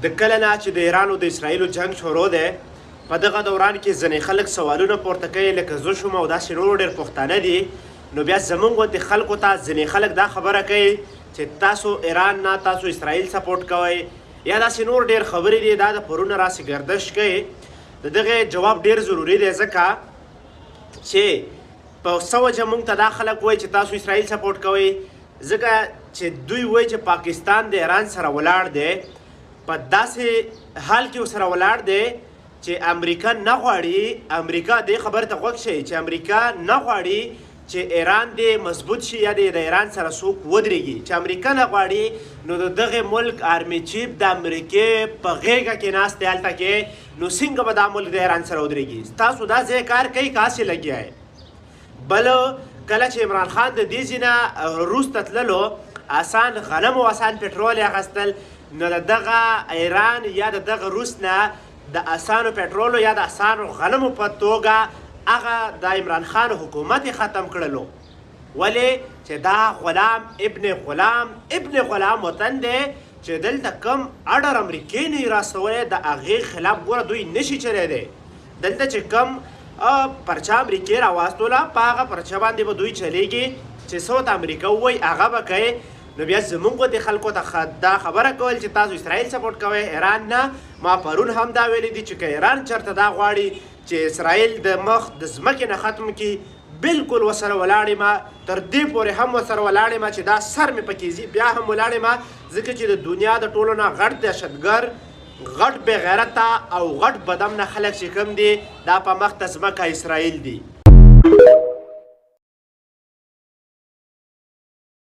د کله نه چې د ایران او د اسرائیلو جنگ شروع دی په دغه دوران کې ځینې خلک سوالونه پورته کوي لکه زه شوم او داسې نور ډېر پښتانه دي نو بیا زموږ غوندې خلکو ته ځینې خلک دا خبره کوي چې تاسو ایران نه تاسو اسرائیل سپورټ کوئ یا داسې نور ډېر خبرې دي دا د پرونه راسې ګردش کوي د دغې جواب ډېر ضروري دی ځکه چې په څه وجه موږ ته دا خلک وایي چې تاسو اسرائیل سپورټ کوئ ځکه چې دوی وایي چې پاکستان د ایران سره ولاړ دی په داسې حال کې ورسره ولاړ دی چې امریکا نه غواړي امریکا دې خبر ته غوږ شي چې امریکا نه غواړي چې ایران دې مضبوط شي یا د ایران سره څوک ودرېږي چې امریکا نه غواړي نو د دغه ملک آرمي چیف د امریکې په غېږه کې ناست دی هلته کې نو څنګه به دا ملک د ایران سره ودرېږي تاسو دا ځای کار کوي که هسې لګیا یې بل کله چې عمران خان د دې ځای نه روس ته تللو اسان غنم او اسان پټرول یې اخیستل نو د دغه ایران یا د دغه روس نه د اسانو پټرولو یا د اسانو غنمو په توګه هغه د عمران خان حکومت ختم کړلو ولې چې دا غلام ابن غلام وطن دی چې دلته کم اډر امریکې نه راسولی د هغې خلاف ګوره دوی نشي چلی دی دلته چې کم پرچه امریکې راواستوله په هغه پرچه باندې به دوی چلیږي چې څه ورته امریکا ووایي هغه به کوي نو بیا زموږ غوندې خلکو ته دا خبره کول چې تاسو اسرائیل سپورټ کوئ ایران نه ما پرون هم دا ویلی دي چې که ایران چېرته دا غواړي چې اسرائیل د مخ د ځمکې نه ختم کړي بلکل ورسره ولاړ یم تر دې پورې هم ورسره ولاړ یم چې دا سر مې پکې ځي بیا هم ولاړ یم ځکه چې د دنیا د ټولو نه غټ دهشتګر غټ بېغیرته او غټ بدم نه خلک چې کوم دي دا په مخ ته ځمکه اسرائیل دي